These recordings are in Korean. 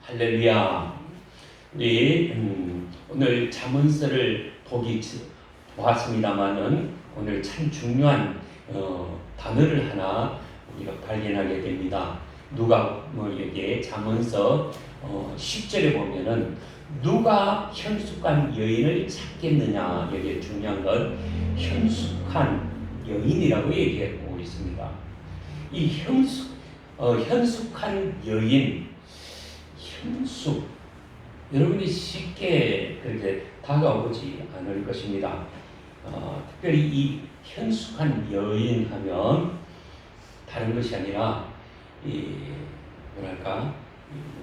할렐루야. 우리 오늘 잠언서를 보았습니다만은 오늘 참 중요한 단어를 하나 우리가 발견하게 됩니다. 누가복음에 잠언서 10절에 보면은 누가 현숙한 여인을 찾겠느냐, 여기에 중요한 건 현숙한 여인이라고 얘기하고 있습니다. 이 현숙한 여인, 현숙, 여러분이 쉽게 그렇게 다가오지 않을 것입니다. 특별히 이 현숙한 여인 하면 다른 것이 아니라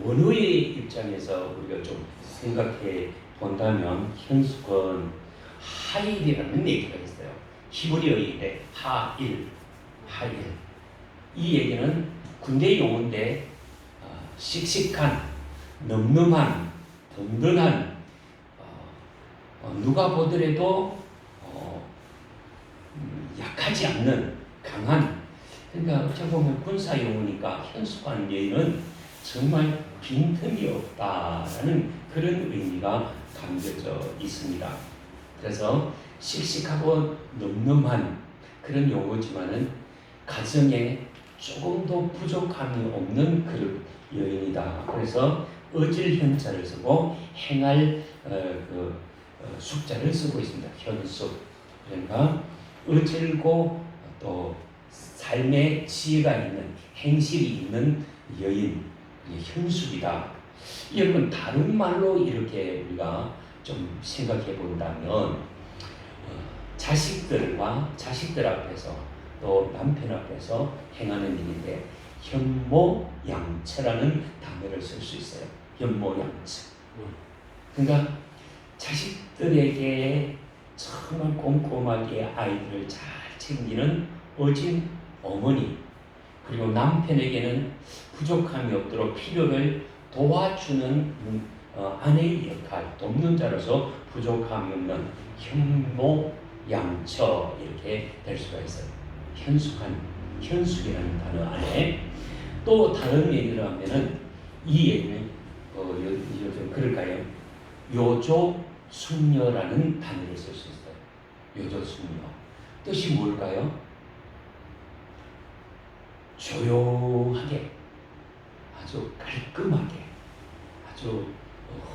원어의 입장에서 우리가 좀 생각해 본다면 현숙은 하일이라는 얘기가 있어요. 히브리어인데 하일. 이 얘기는 군대 용어인데 씩씩한, 늠름한, 든든한, 누가 보더라도 약하지 않는 강한. 그러니까 어찌 보면 군사 용어니까 현숙한 여인은 정말 빈틈이 없다라는 그런 의미가 담겨져 있습니다. 그래서 씩씩하고 늠름한 그런 용어지만은 가정에 조금도 부족함이 없는 그런 여인이다. 그래서 어질 현자를 쓰고 행할 숙자를 쓰고 있습니다. 현숙. 그러니까 어질고 또 삶의 지혜가 있는, 행실이 있는 여인, 현숙이다. 여러분, 다른 말로 이렇게 우리가 좀 생각해 본다면 자식들 앞에서 또 남편 앞에서 행하는 일인데 현모양처라는 단어를 쓸 수 있어요. 현모양처. 그러니까 자식들에게 정말 꼼꼼하게 아이들을 잘 챙기는 어진 어머니, 그리고 남편에게는 부족함이 없도록 필요를 도와주는 아내의 역할, 돕는 자로서 부족함이 없는 현모양처, 이렇게 될 수가 있어요. 현숙이라는 단어 안에 또 다른 얘기를 하면은 이 얘기는 그럴까요? 요조숙녀라는 단어를 쓸 수 있어요. 요조숙녀. 뜻이 뭘까요? 조용하게, 아주 깔끔하게, 아주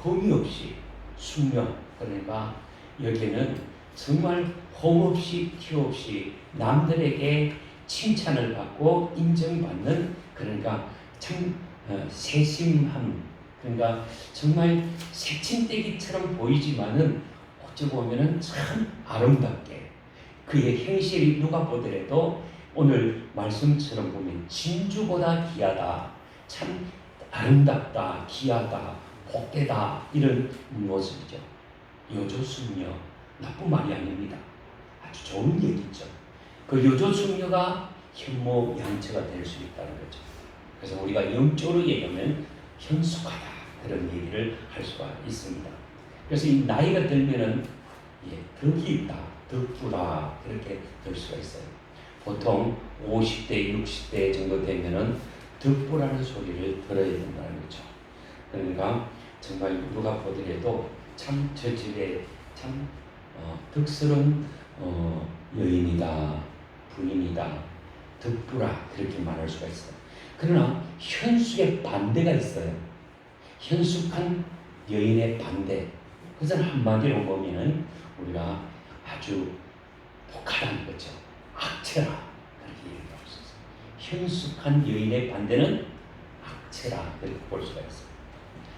흠이 없이 숙녀. 그러니까 여기는 정말 홈 없이 티 없이 남들에게 칭찬을 받고 인정받는, 그러니까 참 세심함, 그러니까 정말 새침대기처럼 보이지만은 어찌 보면은 참 아름답게 그의 행실이 누가 보더라도 오늘 말씀처럼 보면 진주보다 귀하다, 참 아름답다, 귀하다, 복되다, 이런 모습이죠. 요조숙녀, 나쁜 말이 아닙니다. 아주 좋은 얘기죠. 그 요조숙녀가 현모양처가 될 수 있다는 거죠. 그래서 우리가 영적으로 얘기하면 현숙하다, 그런 얘기를 할 수가 있습니다. 그래서 이 나이가 들면은 덕이 있다, 덕부다, 그렇게 될 수가 있어요. 보통 50대, 60대 정도 되면은 덕부라는 소리를 들어야 된다는 거죠. 그러니까 정말 누가 보더라도 참 저 집에 참 덕스러운 여인이다, 부인이다, 덕부라, 그렇게 말할 수가 있어요. 그러나 현숙의 반대가 있어요. 현숙한 여인의 반대. 그것은 한마디로 보면은 우리가 아주 독하다는 거죠. 악체라, 그렇게 얘기할 수 있어요. 현숙한 여인의 반대는 악체라, 그렇게 볼 수가 있어요.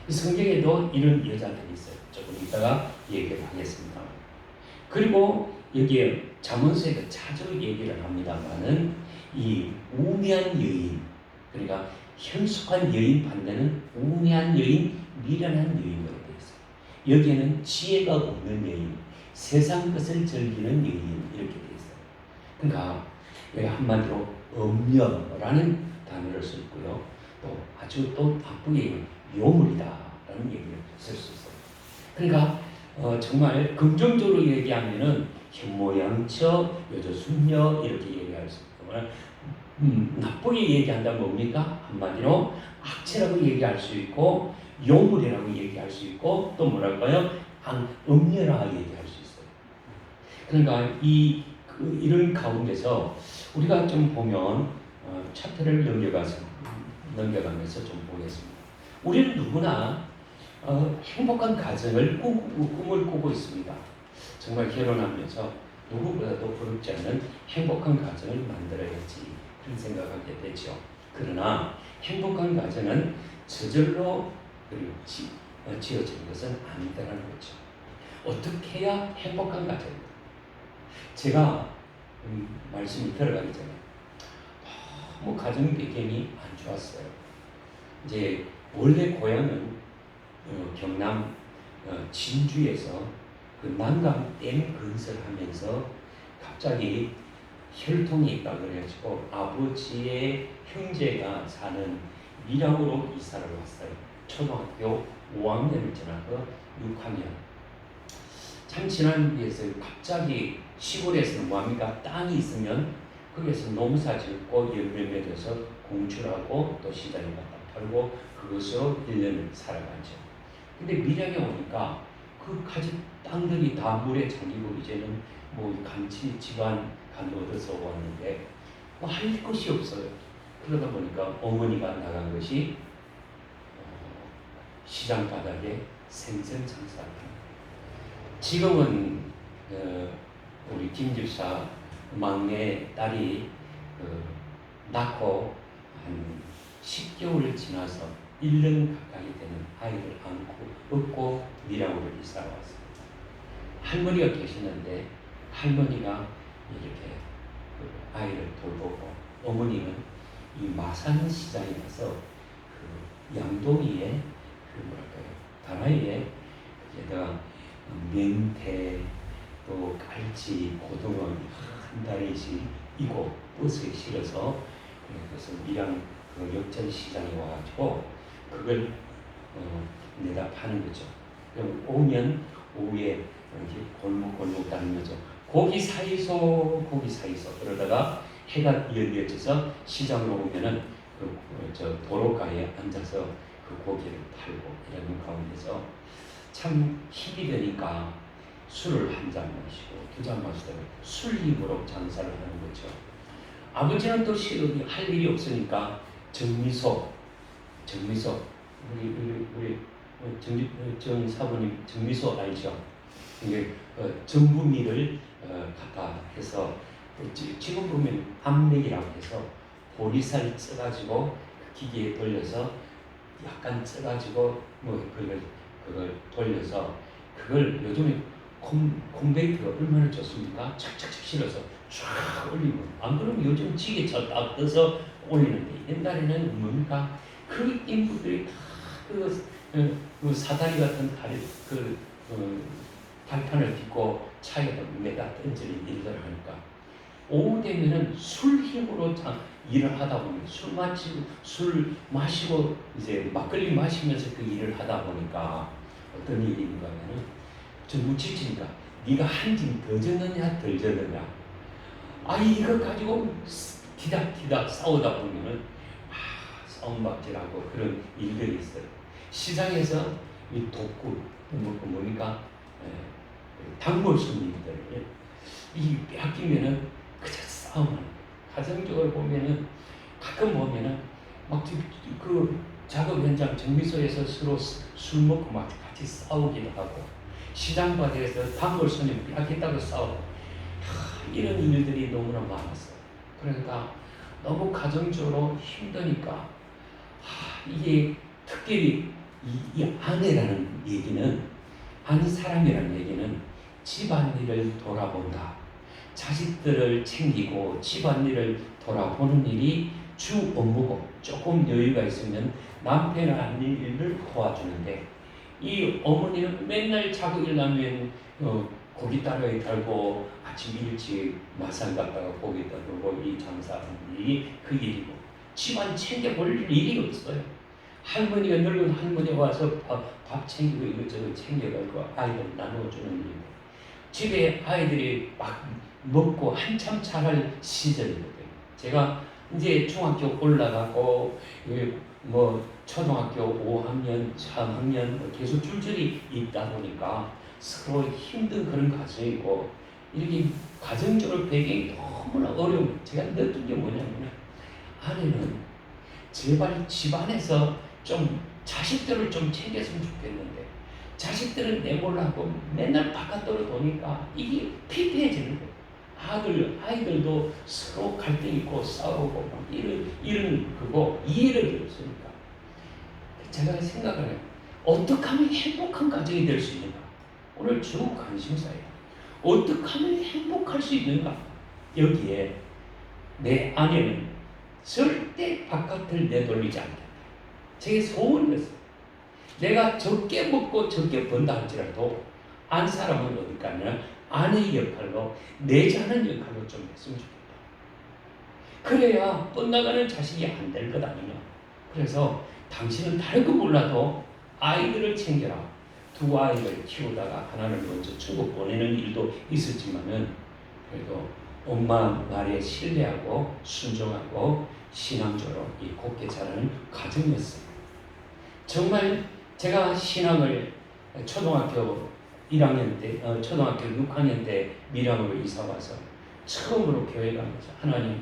이 성경에도 이런 여자들이 있어요. 조금 이따가 얘기를 하겠습니다. 그리고 여기에 잠언서에도 자주 얘기를 합니다만은 이 우매한 여인, 그러니까 현숙한 여인 반대는 우매한 여인, 미련한 여인으로 되어 있어요. 여기에는 지혜가 없는 여인, 세상 것을 즐기는 여인, 이렇게 되어 있어요. 그러니까 여기 한마디로 음녀라는 단어를 쓸 거고요. 또 아주 또 나쁘게 요물이다라는 얘기를 쓸 수 있어요. 그러니까 정말 긍정적으로 얘기하면은 현모양처, 요조숙녀, 이렇게 얘기할 수 있고, 나쁘게 얘기한다면 뭡니까? 한마디로 악체라고 얘기할 수 있고 요물이라고 얘기할 수 있고 또 뭐랄까요? 음녀라 얘기할 수 있어요. 그러니까 이런 가운데서 우리가 좀 보면 챕터를 넘겨가면서 좀 보겠습니다. 우리는 누구나 행복한 가정을 꿈을 꾸고 있습니다. 정말 결혼하면서 누구보다도 부럽지 않은 행복한 가정을 만들어야지 그런 생각하게 되죠. 그러나 행복한 가정은 저절로 지어지는 것은 아니다라는 거죠. 어떻게 해야 행복한 가정입니다. 제가 말씀이 들어가기 전에 너무 가정 배경이 안 좋았어요. 이제 원래 고향은 경남 진주에서 그 난강 댐 건설하면서 갑자기 혈통이 있다 그래가지고 아버지의 형제가 사는 밀양으로 이사를 왔어요. 초등학교 5학년을 지나서 6학년. 참 지난 뒤에서 갑자기 시골에서는 뭐합니까? 땅이 있으면 거기에서 농사 짓고 열매 맺어서 공출하고 또 시장에 갖다 팔고 그것으로 1년을 살아가죠. 근데 밀양에 오니까 그 가진 땅들이 다 물에 잠기고 이제는 뭐 간치 집안 간 얻어서 왔는데 뭐 할 것이 없어요. 그러다 보니까 어머니가 나간 것이 시장 바닥에 생선 장사를 합니다. 지금은 우리 김 집사 막내 딸이 낳고 한 10개월 지나서 1년 가까이 되는 아이를 업고 밀양으로 이사 왔습니다. 할머니가 계시는데 할머니가 이렇게 아이를 돌보고 어머니는 이 마산 시장에 가서 그 양동이에 다라이에 게다가 맹태 또 갈치 고등어 한 다리씩 이고 버스에 실어서 그래서 밀양 그 역전 시장에 와가지고 그걸 내다 파는 거죠. 그럼 오면 오후에 이렇게 골목 다니면서 고기 사이소 그러다가 해가 연비어져서 시장으로 오면은 저 도로가에 앉아서 그 고기를 팔고 이러는 가운데서 참 힘이 되니까 술을 한 잔 마시고 두 잔 마시다가 술 힘으로 장사를 하는 거죠. 아버지는 또 할 일이 없으니까 정미소 우리 정 사부님 정미소 알죠? 이게 전분미를 갖다 해서 지금 보면 암맥이라고 해서 보리살 쪄가지고 기계에 돌려서 약간 쪄가지고 뭐 그걸 돌려서 그걸 요즘에 콘베이트가 얼마나 좋습니까? 착착착 실어서 쫙 올리면 안 그러면 요즘 지게차 딱 떠서 올리는데 옛날에는 뭡니까? 그 인부들이 다 그 사다리 같은 다리 발판을 딛고 차에다 매다 던지는 일을 하니까 오후 되면은 술 힘으로 일을 하다 보면 술 마시고 이제 막걸리 마시면서 그 일을 하다 보니까 어떤 일인가 하면은 좀 묻히니까 네가 한 짐 더 졌느냐 덜 졌느냐 이거 가지고 디닥디닥 싸우다 보면은 싸움박질하고 그런 일들이 있어요. 시장에서 이 독구 뭡니까 단골 손님들 이 뺏기면은 그저 싸움을 가정적으로 보면은 가끔 보면은 막 그 작업 현장 정비소에서 서로 술 먹고 막 같이 싸우기도 하고 시장 바닥에서 단골 손님 뺏겼다고 싸우고 이런 일들이 너무나 많았어요. 그러니까 너무 가정적으로 힘드니까 이게 특별히 이 아내라는 얘기는 한 사람이라는 얘기는 집안일을 돌아본다. 자식들을 챙기고 집안일을 돌아보는 일이 주 업무고 조금 여유가 있으면 남편의 하는 일을 도와주는데 이 어머니는 맨날 자고 일어나면 고기 따라에 달고 아침 일찍 마산 갔다가 고기 따르고 이 장사하는 일이 그 일이고 집안 챙겨볼 일이 없어요. 할머니가 늙은 할머니가 와서 밥 챙기고 이것저것 챙겨가지고 아이들 나눠주는 일이고 집에 아이들이 막 먹고 한참 자랄 시절이거든요. 제가 이제 중학교 올라가고 뭐 초등학교 5학년, 3학년 계속 줄줄이 있다 보니까 서로 힘든 그런 과정이고 이렇게 가정적으로 배경이 너무나 어려운 제가 느낀 게 뭐냐면 아내는 제발 집안에서 좀 자식들을 좀 챙겼으면 좋겠는데 자식들은 내몰라고 맨날 바깥으로 도니까 이게 피폐해지는 거예요. 아이들도 서로 갈등 있고 싸우고 막 이런 그거 이해를 없으니까 제가 생각을 해요. 어떻게 하면 행복한 가정이 될 수 있는가? 오늘 주 관심사예요. 어떻게 하면 행복할 수 있는가? 여기에 내 아내는 절대 바깥을 내돌리지 않겠다. 제 소원이었어요. 내가 적게 먹고 적게 번다 할지라도 안 사람은 어디 가냐? 아내의 역할로 내자는 역할로 좀 했으면 좋겠다. 그래야 뻗나가는 자식이 안 될 것 아니냐. 그래서 당신은 다른 거 몰라도 아이들을 챙겨라. 두 아이를 키우다가 하나를 먼저 중국 보내는 일도 있었지만은 그래도 엄마 말에 신뢰하고 순종하고 신앙적으로 이 곱게 자라는 가정이었어요. 정말 제가 신앙을 초등학교 1학년 때, 초등학교 6학년 때 밀양으로 이사 와서 처음으로 교회 가면서 하나님,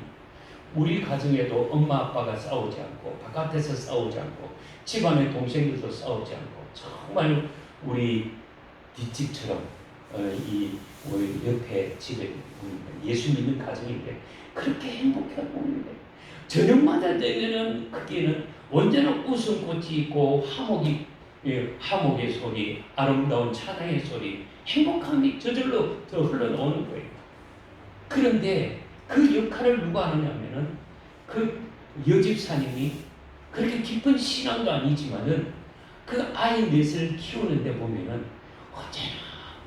우리 가정에도 엄마 아빠가 싸우지 않고 바깥에서 싸우지 않고 집안의 동생들도 싸우지 않고 정말 우리 뒷집처럼 우리 옆에 집에 예수 믿는 가정인데 그렇게 행복하고 있는데 저녁마다 되면은 거기에는 언제나 웃음꽃이 있고 화목의 소리, 아름다운 찬양의 소리, 행복함이 저절로 더 흘러나오는 거예요. 그런데 그 역할을 누가 하느냐면은 그 여집사님이 그렇게 깊은 신앙도 아니지만은 그 아이 넷을 키우는데 보면은 언제나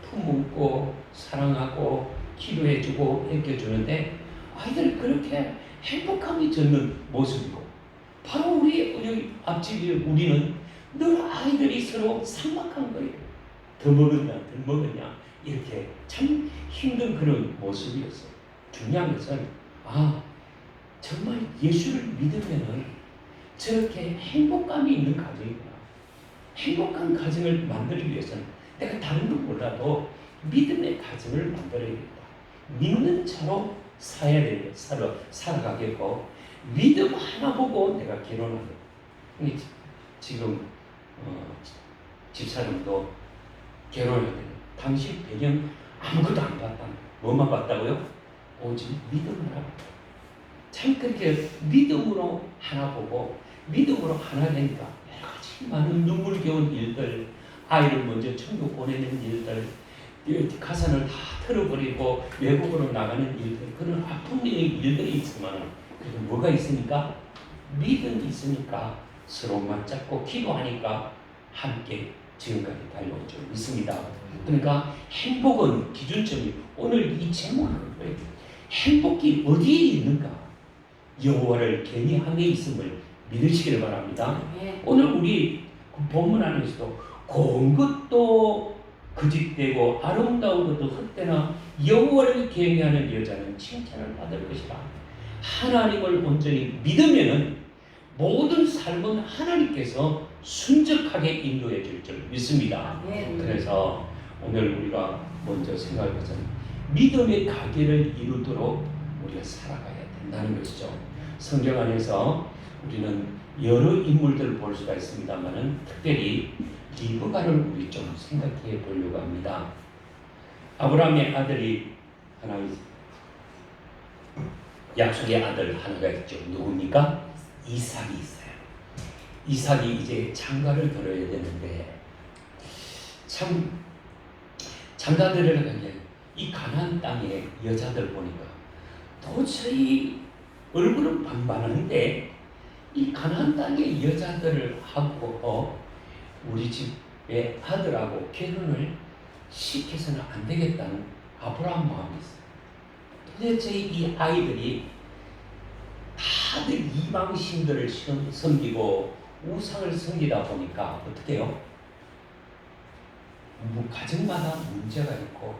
품고 사랑하고 기도해주고 애껴주는데 아이들 그렇게 행복함이 젖는 모습이고 바로 우리 앞집에 우리는 늘 아이들이 서로 삭막한 거예요. 더 먹었냐 덜 먹었냐 이렇게 참 힘든 그런 모습이었어요. 중요한 것은 정말 예수를 믿으면은 저렇게 행복감이 있는 가정이구나. 행복한 가정을 만들기 위해서는 내가 다른 건 몰라도 믿음의 가정을 만들어야겠다. 믿는 자로 살아가겠고 믿음 하나 보고 내가 결혼하겠다. 지금 집사람도 결혼할 때 당신 배경 아무것도 안 봤다. 뭐만 봤다고요? 오직 믿음을 하고 참 그렇게 믿음으로 하나 보고 믿음으로 하나 되니까 여러 가지 많은 눈물겨운 일들, 아이를 먼저 천국 보내는 일들, 가산을 다 털어버리고 외국으로 나가는 일들, 그런 아픈 일들이 있지만 그래도 뭐가 있으니까 믿음이 있으니까 서로 맞잡고 기도하니까 함께 지금까지 달려온 줄 믿습니다. 그러니까 행복은 기준점이 오늘 이 제목은 뭐예요? 행복이 어디에 있는가? 여호와를 경외함에 있음을 믿으시기를 바랍니다. 오늘 우리 본문 안에서도 고운 것도 거짓되고 아름다운 것도 헛되나 여호와를 경외하는 여자는 칭찬을 받을 것이다. 하나님을 온전히 믿으면은 모든 삶은 하나님께서 순적하게 인도해 줄 줄 믿습니다. 그래서 오늘 우리가 먼저 생각할 것은 믿음의 가계를 이루도록 우리가 살아가야 된다는 것이죠. 성경 안에서 우리는 여러 인물들을 볼 수가 있습니다만은 특별히 리브가를 우리 좀 생각해 보려고 합니다. 아브라함의 아들이 하나 있습니다. 약속의 아들 하나가 있죠. 누굽니까? 이삭이 있어요. 이삭이 이제 장가를 들어야 되는데 참 장가 들으려는 게 이 가나안 땅의 여자들 보니까 도저히 얼굴은 반반한데 이 가나안 땅의 여자들을 하고 우리 집의 아들하고 결혼을 시켜서는 안 되겠다는 아브라함 마음이 있어요. 도대체 이 아이들이 다들 이방신들을 섬기고 우상을 섬기다 보니까 어떻게 해요? 가정마다 문제가 있고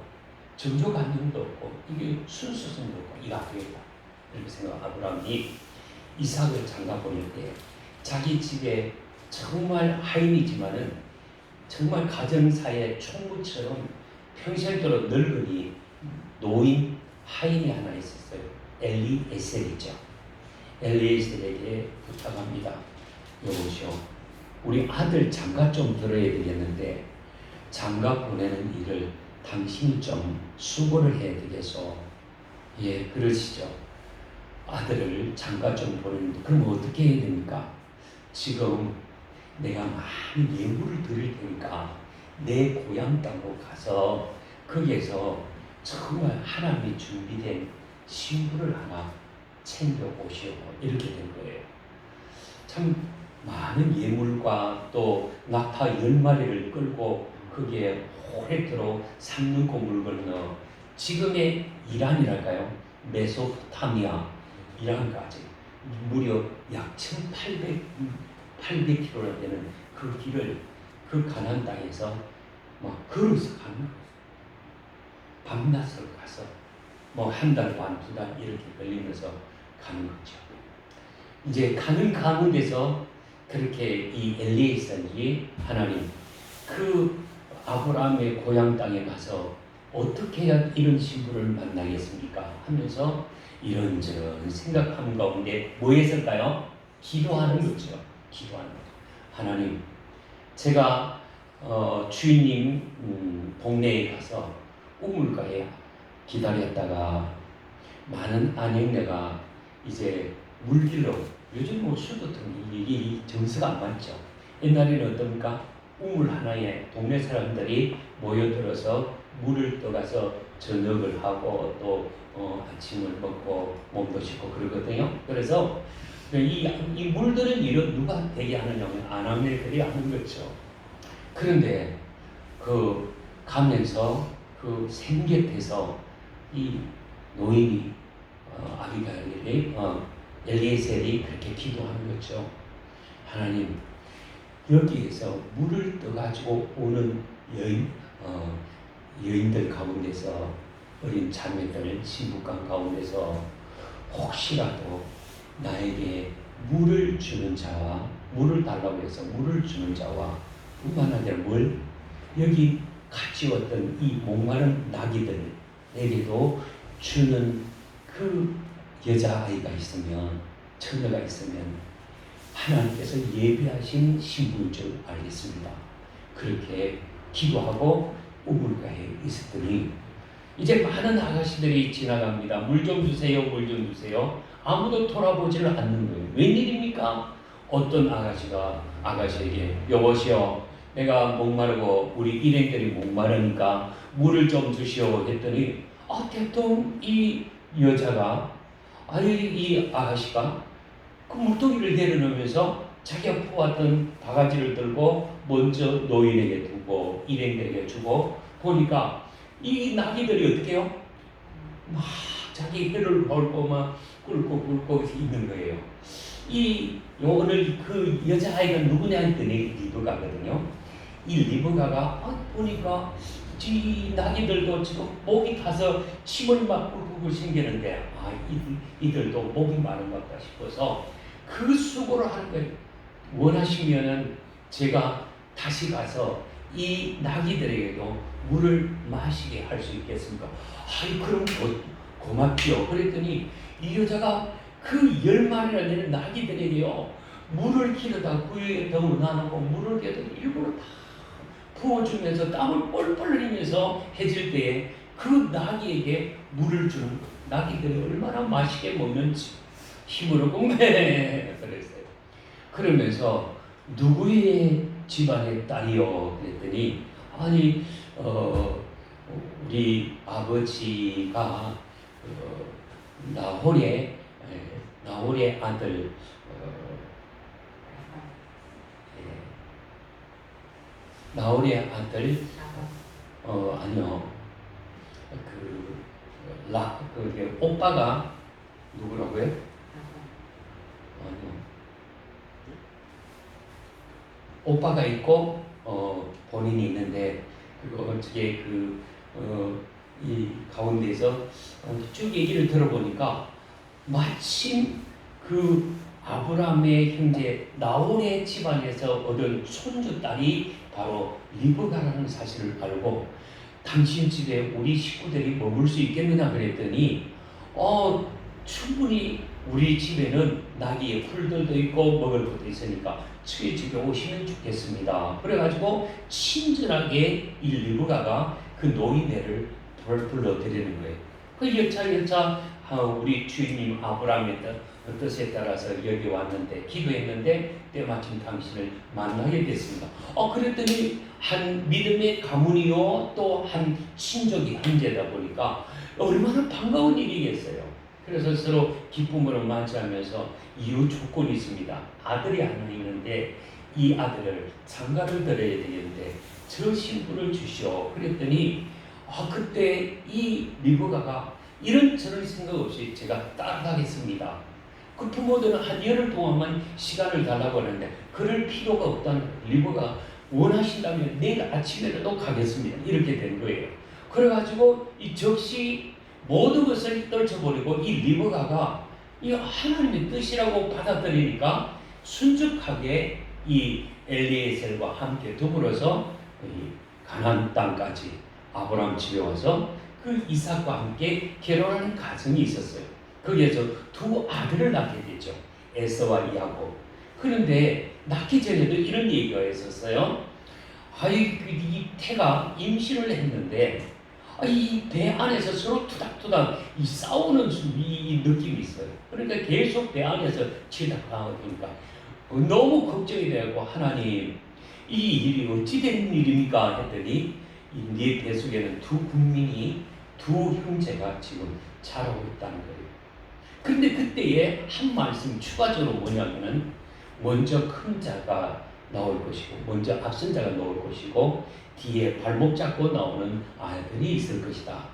정조 감정도 없고 이게 순수성도 없고 이거 안 되겠다 이렇게 생각 아브라함이 이삭을 장가 보낼 때 자기 집에 정말 하인이지만은 정말 가정사의 총무처럼 평생도록 늙은이 노인 하인이 하나 있었어요. 엘리에셀이죠. 엘리에셀에게 부탁합니다. 여보시오, 우리 아들 장가 좀 들어야 되겠는데 장가 보내는 일을 당신이 좀 수고를 해야 되겠소. 예, 그러시죠. 아들을 장가 좀 보내는데 그럼 어떻게 해야 됩니까? 지금 내가 많은 예물을 드릴 테니까 내 고향 땅으로 가서 거기에서 정말 하나님이 준비된 신부를 하나 챙겨 오시오. 이렇게 된 거예요. 참 많은 예물과 또 낙타 10마리를 끌고 거기에 오래도록 삼는고 물건을 넣어 지금의 이란이랄까요? 메소포타미아 이란까지 무려 약 1800km나 되는 그 길을 그 가나안 땅에서 막 걸어서 가는 거예요. 밤낮으로 가서 뭐 한 달 반, 2달 이렇게 걸리면서 가는 거죠. 이제 가는 가운데서 그렇게 이 엘리에셀이 하나님 그 아브라함의 고향 땅에 가서 어떻게 해야 이런 신부를 만나겠습니까? 하면서 이런저런 생각하는 가운데 뭐 했을까요? 기도하는 거죠. 기도하는 거죠. 하나님, 제가 주인님 동네에 가서 우물가에 기다렸다가 많은 안역내가 이제 물길로 요즘 뭐 수도통 이게 정서가 안 맞죠. 옛날에는 어떻습니까? 우물 하나에 동네 사람들이 모여들어서 물을 떠가서 저녁을 하고 또 아침을 먹고 몸도 씻고 그러거든요. 그래서 이 물들은 이런 누가 되게 하느냐면 아낙네들이 하는 거죠. 그런데 그 가면서 그 생곁에서 이 노인이 아비가일이 엘리에셀이 그렇게 기도하는 거죠. 하나님, 여기에서 물을 떠가지고 오는 여인들 가운데서 어린 자매들 신부간 가운데서 혹시라도 나에게 물을 주는 자와 물을 달라고 해서 물을 주는 자와 뿐만 아니라 뭘 여기 같이 왔던 이 목마른 나귀들에게도 주는 그 여자아이가 있으면 처녀가 있으면 하나님께서 예비하신 신부인 줄 알겠습니다. 그렇게 기도하고 우물가에 있었더니 이제 많은 아가씨들이 지나갑니다. 물 좀 주세요, 물 좀 주세요. 아무도 돌아보지를 않는 거예요. 웬일입니까? 어떤 아가씨가 아가씨에게 여보시오, 내가 목마르고 우리 일행들이 목마르니까 물을 좀 주시오 했더니 대통 이 여자가 이 아가씨가 그 물동이를 내려놓으면서 자기가 퍼왔던 바가지를 들고 먼저 노인에게 두고 일행들에게 주고 보니까 이 나귀들이 어떻게 해요? 막 자기 혀를 헐고 막 꿇고 있는 거예요. 오늘 그 여자아이가 누구냐 했더니 리브가거든요. 이 리브가가 보니까 이 나귀들도 지금 목이 타서 침을 막 꿀꿀 생기는데 이들도 목이 마른 것 같다 싶어서 그 수고를 하는 거예요. 원하시면은 제가 다시 가서 이 나귀들에게도 물을 마시게 할 수 있겠습니까? 그럼 고맙지요. 그랬더니 이 여자가 그 10마리나 되는 나귀들에게요 물을 기르다 구유에 덩을 나누고 물을 계속 일부러 다 부어주면서 땀을 뻘뻘 흘리면서 해질 때에 그 나귀에게 물을 주는 거예요. 나귀들이 얼마나 맛있게 먹는지 힘으로 공매 그랬어요. 그러면서 누구의 집안의 딸이요? 그랬더니 우리 아버지가 나홀의 아들 나홀의 아들 아니요 오빠가 누구라고요? 아니요 오빠가 있고 본인이 있는데 어떻게 이 가운데서 쭉 얘기를 들어보니까 마침 그 아브라함의 형제 나홀의 집안에서 얻은 손주 딸이 바로 리브가라는 사실을 알고 당신 집에 우리 식구들이 머물 수 있겠느냐 그랬더니 충분히 우리 집에는 나귀의 풀들도 있고 먹을 것도 있으니까 저희 집에 오시면 좋겠습니다. 그래가지고 친절하게 이 리브가가 그 노인네를 불러드리는 거예요. 그 여차 우리 주인님 아브라함의 뜻에 따라서 여기 왔는데 기도했는데 때마침 당신을 만나게 됐습니다. 그랬더니 한 믿음의 가문이요 또 한 친족이 형제다 보니까 얼마나 반가운 일이겠어요. 그래서 서로 기쁨으로 맞이하면서 이유 조건이 있습니다. 아들이 하나 있는데 이 아들을 장가를 들어야 되겠는데 저 신부를 주시오. 그랬더니 그때 이 리브가가 이런저런 생각 없이 제가 따라가겠습니다. 그 부모들은 한 열흘 동안만 시간을 달라고 하는데 그럴 필요가 없다는 리브가 원하신다면 내일 아침에라도 가겠습니다. 이렇게 된 거예요. 그래가지고 이 즉시 모든 것을 떨쳐버리고 이 리브가가 이 하나님의 뜻이라고 받아들이니까 순적하게 이 엘리에셀과 함께 더불어서 가나안 땅까지 아브라함 집에 와서 그 이삭과 함께 결혼하는 가정이 있었어요. 거기에서 두 아들을 낳게 되죠. 에서와 야곱. 그런데 낳기 전에도 이런 얘기가 있었어요. 이 태가 임신을 했는데 이 배 안에서 서로 투닥투닥 싸우는 이 느낌이 있어요. 그러니까 계속 배 안에서 치닫하다 보니까 너무 걱정이 되고 하나님 이 일이 어찌 된 일입니까 했더니 네 배 속에는 두 국민이 두 형제가 지금 자라고 있다는 거예요. 그런데 그때에 한 말씀 추가적으로 뭐냐면은 먼저 큰 자가 나올 것이고 먼저 앞선 자가 나올 것이고 뒤에 발목 잡고 나오는 아이들이 있을 것이다.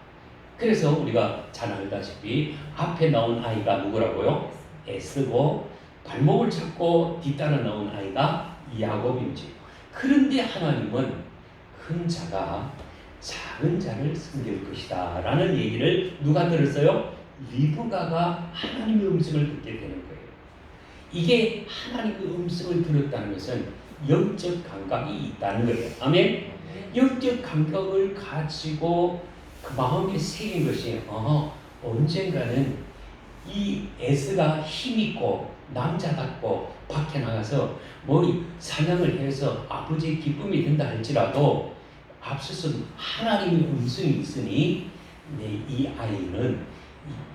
그래서 우리가 잘 알다시피 앞에 나온 아이가 누구라고요? 에스고 발목을 잡고 뒤따라 나온 아이가 야곱인지. 그런데 하나님은 큰 자가 작은 자를 섬길 것이다 라는 얘기를 누가 들었어요? 리브가가 하나님의 음성을 듣게 되는 거예요. 이게 하나님의 음성을 들었다는 것은 영적 감각이 있다는 거예요. 아멘? 영적 감각을 가지고 그 마음에 새긴 것이 언젠가는 이 에스가 힘있고 남자답고 밖에 나가서 사냥을 해서 아버지의 기쁨이 된다 할지라도 앞서서 하나님의 음성이 있으니 이 아이는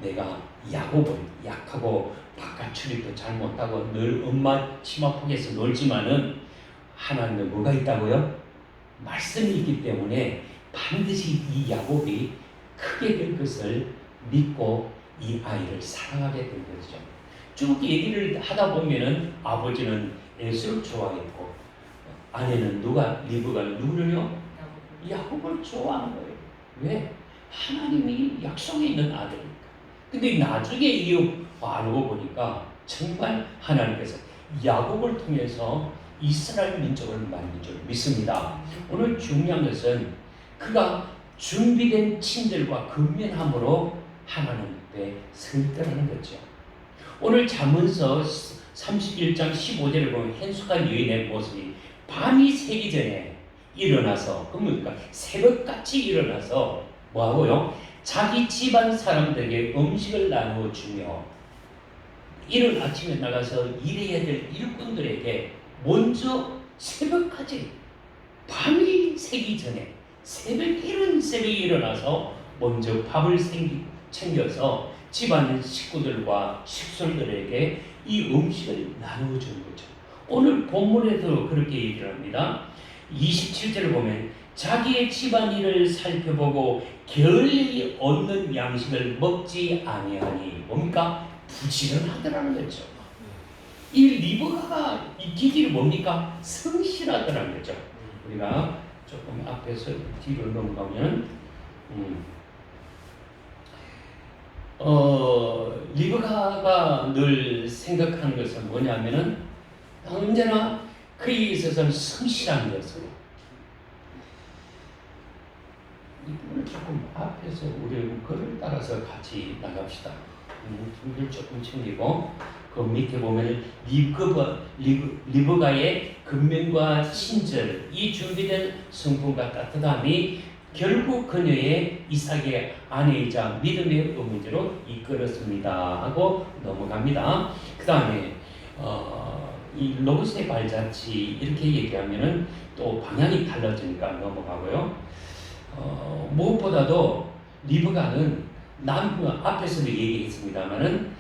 내가 야곱은 약하고 바깥 출입도 잘 못하고 늘 엄마 치마 폭에서 놀지만은 하나님은 뭐가 있다고요? 말씀이 있기 때문에 반드시 이 야곱이 크게 될 것을 믿고 이 아이를 사랑하게 된 거죠. 쭉 얘기를 하다 보면은 아버지는 에서를 좋아했고 아내는 리브가는 누구를요? 야곱을 좋아하는 거예요. 왜? 하나님이 약속에 있는 아들이니까. 근데 나중에 알고 보니까 정말 하나님께서 야곱을 통해서 이스라엘 민족을 만든 줄 믿습니다. 오늘 중요한 것은 그가 준비된 친들과 근면함으로 하나님 앞에 설 때라는 거죠. 오늘 잠언서 31장 15절을 보면 현숙한 여인의 모습이 밤이 새기 전에 일어나서 그러니까 새벽같이 일어나서 뭐하고요? 자기 집안 사람들에게 음식을 나누어 주며 이른 아침에 나가서 일해야 될 일꾼들에게 먼저 새벽까지 밤이 새기 전에 이른 새벽에 일어나서 먼저 밥을 챙겨서 집안 식구들과 식솔들에게 이 음식을 나누어 주는 거죠. 오늘 본문에도 그렇게 얘기를 합니다. 27절을 보면 자기의 집안일을 살펴보고 게을리 얻는 양식을 먹지 아니하니 뭡니까? 부지런하더라는 거죠. 이 리브가가 이 기질이 뭡니까? 성실하더라는 거죠. 우리가 조금 앞에서 뒤로 넘어가면 리브가가 늘 생각하는 것은 뭐냐면은 언제나 그에 있어서는 성실한 것으로 이분을 조금 앞에서 우리 그를 따라서 같이 나갑시다. 한줄 조금 챙기고 그 밑에 보면 리브가의 근면과 친절, 이 준비된 성품과 따뜻함이 결국 그녀의 이삭의 아내이자 믿음의 어머니로 이끌었습니다 하고 넘어갑니다. 그 다음에 이 로봇의 발자취 이렇게 얘기하면은 또 방향이 달라지니까 넘어가고요. 무엇보다도 리브가는 앞에서도 얘기했습니다만은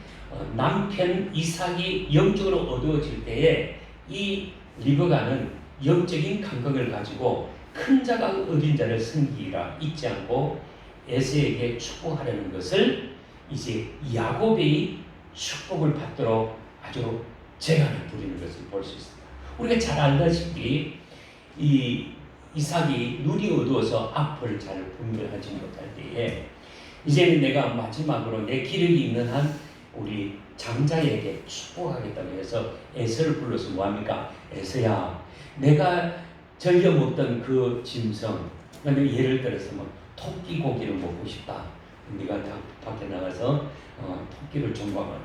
남편 이삭이 영적으로 어두워질 때에 이 리브가는 영적인 감각을 가지고 큰 자가 어린 자를 섬기라 잊지 않고 에서에게 축복하려는 것을 이제 야곱의 축복을 받도록 아주 재간을 부리는 것을 볼 수 있습니다. 우리가 잘 알다시피 이 이삭이 눈이 어두워서 앞을 잘 분별하지 못할 때에 이제는 내가 마지막으로 내 기력이 있는 한 우리 장자에게 축복하겠다고 해서 에서를 불러서 뭐합니까? 에서야, 내가 즐겨 먹던 그 짐승, 예를 들어서 뭐 토끼 고기를 먹고 싶다. 네가 밖에 나가서 토끼를 전부하면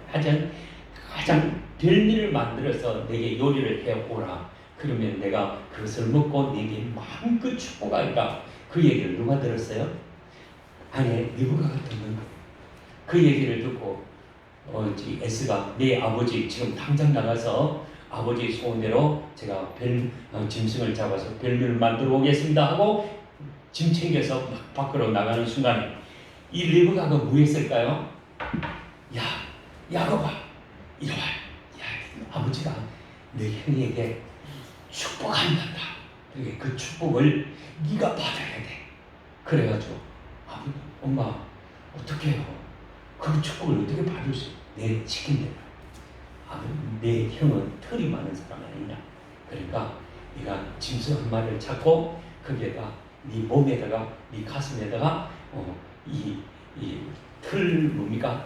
가장 별미를 만들어서 내게 요리를 해오라. 그러면 내가 그것을 먹고 내게 마음껏 축복하리라. 그 얘기를 누가 들었어요? 아내 리브가가 듣는 거예요. 그 얘기를 듣고 에스가 내 아버지 지금 당장 나가서 아버지 소원대로 제가 짐승을 잡아서 별미를 만들어 오겠습니다 하고 짐 챙겨서 막 밖으로 나가는 순간에 이 리브가가 뭐 했을까요? 야, 야곱아, 이리 와. 야, 아버지가 내 형에게 축복한단다. 그 축복을 네가 받아야 돼. 그래가지고 아버지, 엄마 어떻게 해요? 그 축복을 어떻게 받을 수? 내 시킨대로. 내 형은 털이 많은 사람 아니냐? 그러니까 네가 짐승 한 마리를 잡고 거기에다 네 몸에다가 네 가슴에다가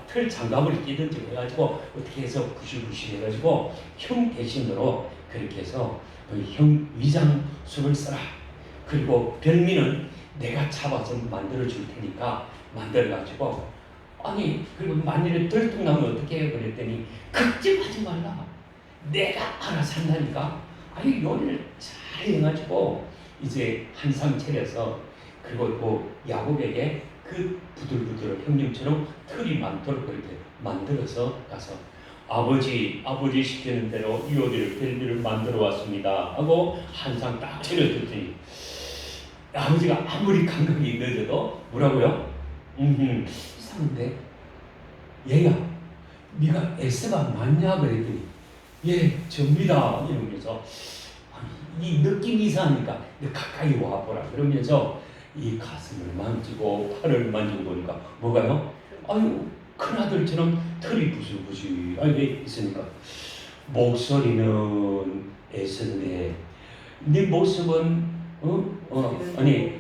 털 장갑을 끼든지 해가지고 어떻게 해서 구실구실 해가지고 형 대신으로 그렇게 해서 형 위장술을 써라. 그리고 별미는 내가 잡아서 만들어 줄 테니까 만들어가지고 그리고 만일에 들통나면 어떻게 해요? 그랬더니 걱정하지 말라. 내가 알아서 한다니까. 요리를 잘 해가지고 이제 한상 차려서 그리고 또 야곱에게 그 부들부들 형님처럼 털이 많도록 그렇게 만들어서 가서 아버지 시키는 대로 요리를 별미를 만들어 왔습니다 하고 한상 딱 차려줬더니 아버지가 아무리 감각이 늦어도 뭐라고요? 이상한데 얘야 네가 에스가 맞냐 그랬더니 예 접니다 이러면서 이 느낌이 이상하니까 가까이 와보라 그러면서 이 가슴을 만지고 팔을 만지고 보니까 뭐가요? 큰아들처럼 털이 부실부실하게 있으니까 목소리는 에서인데 네 모습은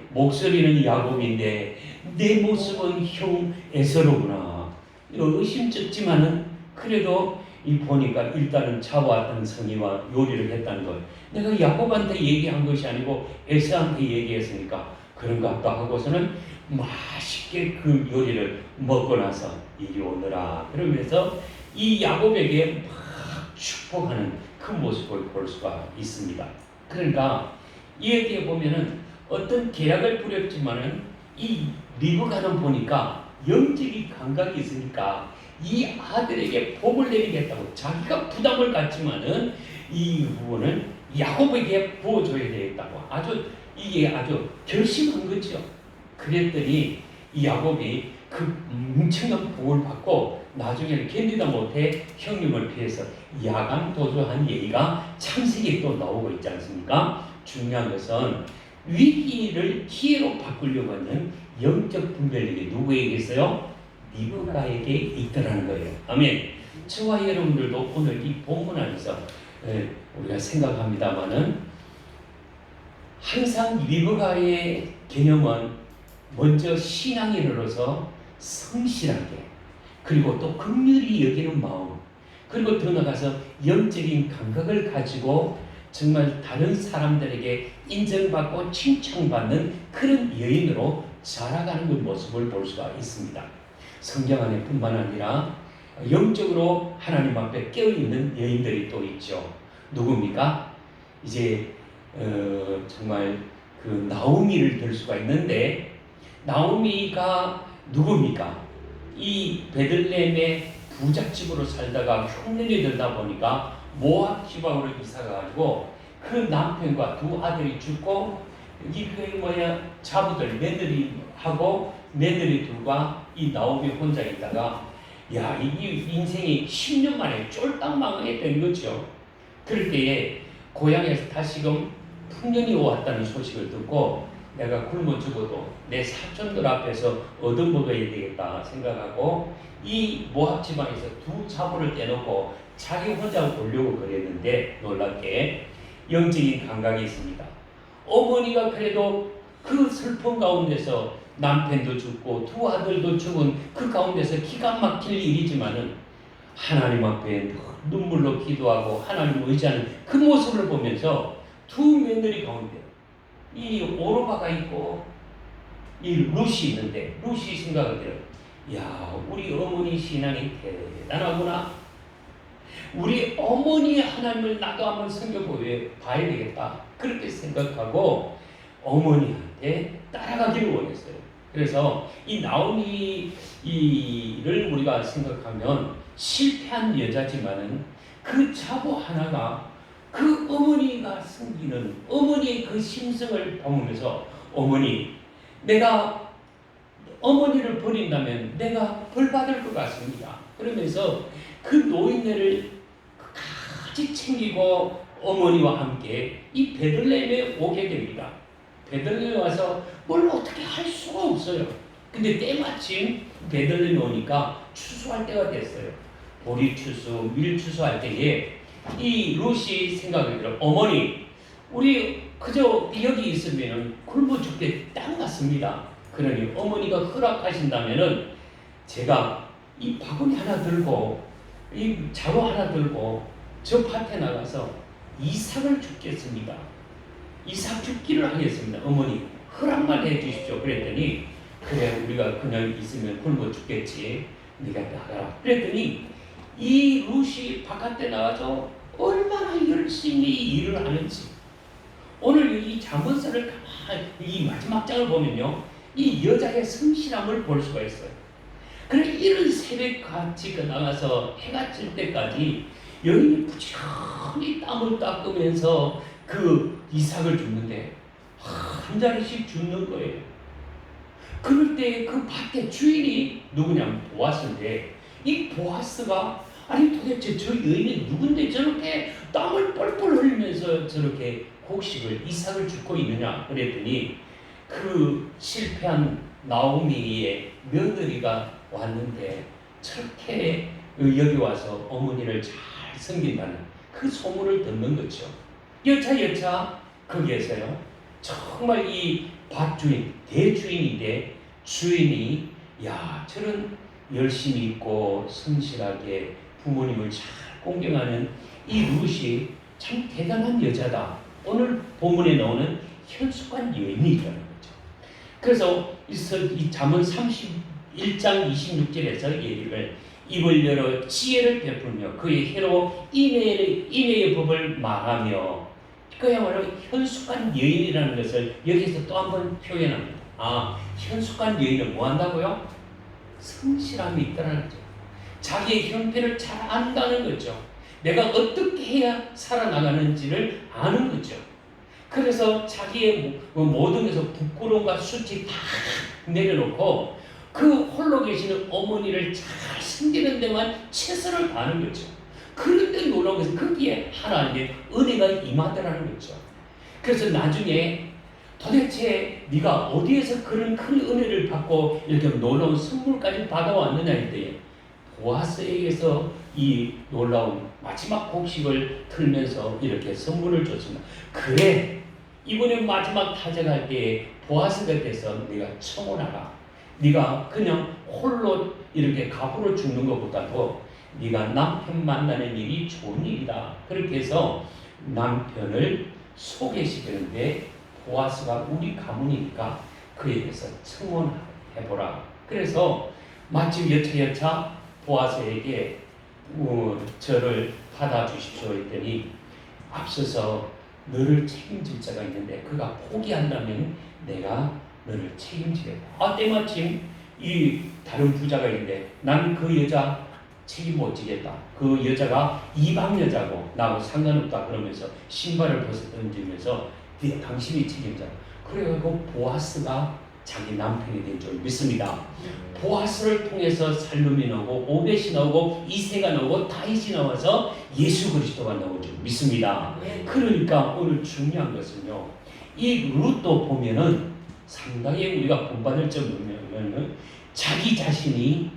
목소리는 야곱인데 내 모습은 형 에서로구나. 의심쩍지만은 그래도 보니까 일단은 잡아왔던 성의와 요리를 했다는 것. 내가 야곱한테 얘기한 것이 아니고 에서한테 얘기했으니까 그런가 보다 하고서는 맛있게 그 요리를 먹고 나서 이리 오너라. 그러면서 이 야곱에게 막 축복하는 그 모습을 볼 수가 있습니다. 그러니까 이에 보면은 어떤 계략을 부렸지만은 이 리브가는 보니까 영적인 감각이 있으니까 이 아들에게 복을 내리겠다고 자기가 부담을 갖지만은 이 부분을 야곱에게 부어줘야 되겠다고 이게 아주 결심한 거죠. 그랬더니 이 야곱이 그 뭉청한 복을 받고 나중에는 견디다 못해 형님을 피해서 야간 도주한 얘기가 창세기에 또 나오고 있지 않습니까? 중요한 것은 위기를 기회로 바꾸려고 하는 영적 분별력이 누구에게 있어요? 리브가에게 있더라는 거예요. 아멘. 저와 여러분들도 오늘 이 본문 안에서 우리가 생각합니다마는 항상 리브가의 개념은 먼저 신앙인으로서 성실하게 그리고 또 긍휼히 여기는 마음 그리고 더 나아가서 영적인 감각을 가지고 정말 다른 사람들에게 인정받고 칭찬받는 그런 여인으로 자라가는 그 모습을 볼 수가 있습니다. 성경 안에 뿐만 아니라 영적으로 하나님 앞에 깨어있는 여인들이 또 있죠. 누굽니까? 이제 정말 그 나오미를 들 수가 있는데, 나오미가 누굽니까? 이 베들레헴의 부잣집으로 살다가 흉년이 들다 보니까 모압 지방으로 이사가 가지고 그 남편과 두 아들이 죽고, 이 자부들 며느리하고 며느리 둘과 이 나오미 혼자 있다가, 야, 이 인생이 10년 만에 쫄딱 망했던 거죠. 그럴 때에 고향에서 다시금 풍년이 왔다는 소식을 듣고, 내가 굶어 죽어도 내 사촌들 앞에서 얻어먹어야 되겠다 생각하고 이 모압 지방에서 두 자부를 떼놓고 자기 혼자 보려고 그랬는데, 놀랍게 영적인 감각이 있습니다. 어머니가 그래도 그 슬픔 가운데서 남편도 죽고 두 아들도 죽은 그 가운데서 기가 막힐 일이지만은 하나님 앞에 눈물로 기도하고 하나님을 의지하는 그 모습을 보면서 두 며느리 가운데 이 오로바가 있고 이 룻이 있는데, 룻이 생각을 해요. 야, 우리 어머니 신앙이 대단하구나. 우리 어머니 하나님을 나도 한번 섬겨봐야 되겠다. 그렇게 생각하고 어머니한테 따라가기를 원했어요. 그래서 이 나오미를 우리가 생각하면 실패한 여자지만은 그 자부 하나가 그 어머니가 섬기는 어머니의 그 심성을 보면서, 어머니, 내가 어머니를 버린다면 내가 벌 받을 것 같습니다. 그러면서 그 노인네를 같이 챙기고 어머니와 함께 이 베들레헴에 오게 됩니다. 베들레헴에 와서 뭘 어떻게 할 수가 없어요. 근데 때마침 베들레헴에 오니까 추수할 때가 됐어요. 보리 추수, 밀 추수할 때에 이 룻이 생각이 들어. 어머니, 우리 그저 여기 있으면 굶어 죽게 딱 맞습니다. 그러니 어머니가 허락하신다면은 제가 이 바구니 하나 들고 이 자루 하나 들고 저 밭에 나가서 이삭을 줍겠습니다. 이삭 줍기를 하겠습니다. 어머니 허락만 해주십시오. 그랬더니, 그래, 우리가 그냥 있으면 굶어 죽겠지, 네가 나가라. 그랬더니 이 룻이 바깥에 나가서 얼마나 열심히 일을 하는지, 오늘 이 잠언서를 가만히 이 마지막 장을 보면요, 이 여자의 성실함을 볼 수가 있어요. 그래, 이런 새벽같이 나가서 해가 질 때까지 여인이 부지런히 땀을 닦으면서 그 이삭을 줍는데 한 자리씩 줍는 거예요. 그럴 때 그 밭의 주인이 누구냐면 보아스인데, 이 보아스가 아니 도대체 저 여인이 누군데 저렇게 땀을 뻘뻘 흘리면서 저렇게 곡식을 이삭을 줍고 있느냐 그랬더니, 그 실패한 나오미의 며느리가 왔는데 저렇게 여기 와서 어머니를 잘 섬긴다는 그 소문을 듣는 거죠. 여차 거기에서요, 정말 이 밭주인, 대주인인데 주인이, 야, 저런 열심히 있고 성실하게 부모님을 잘 공경하는 이 룻이 참 대단한 여자다. 오늘 본문에 나오는 현숙한 여인이라는 거죠. 그래서 이 잠언 31장 26절에서 얘기를, 입을 열어 지혜를 베풀며 그의 혀로 인애의 법을 말하며, 그야말로 현숙한 여인이라는 것을 여기서 또 한 번 표현합니다. 아, 현숙한 여인은 뭐 한다고요? 성실함이 있다는 거죠. 자기의 형편을 잘 안다는 거죠. 내가 어떻게 해야 살아나가는지를 아는 거죠. 그래서 자기의 모든 것에서 부끄러움과 수치 다 내려놓고 그 홀로 계시는 어머니를 잘 섬기는 데만 최선을 다하는 거죠. 그런데 놀라운 것은 거기에 하나님의 은혜가 임하더라는 거죠. 그래서 나중에 도대체 네가 어디에서 그런 큰 은혜를 받고 이렇게 놀라운 선물까지 받아왔느냐 했더니, 보아스에게서 이 놀라운 마지막 곡식을 틀면서 이렇게 선물을 줬습니다. 그래, 이번에 마지막 타작할 때에 보아스 곁에서 네가 청혼하라. 네가 그냥 홀로 이렇게 갑으로 죽는 것보다도 네가 남편 만나는 일이 좋은 일이다. 그렇게 해서 남편을 소개시키는데, 보아스가 우리 가문이니까 그에 대해서 청혼해보라. 그래서 마침 여차 보아스에게 저를 받아주십시오 했더니 앞서서 너를 책임질 자가 있는데 그가 포기한다면 내가 너를 책임지겠다. 때마침 이 다른 부자가 있는데 난 그 여자 책임 못 지겠다. 그 여자가 이방 여자고 나하고 상관없다 그러면서 신발을 벗어 던지면서 당신이 책임져. 그래가지고 보아스가 자기 남편이 된 줄 믿습니다. 보아스를 통해서 살룸이 나오고 오벳이 나오고 이새가 나오고 다윗이 나와서 예수 그리스도가 나올 줄 믿습니다. 그러니까 오늘 중요한 것은요, 이 룻도 보면은 상당히 우리가 본받을 점은 자기 자신이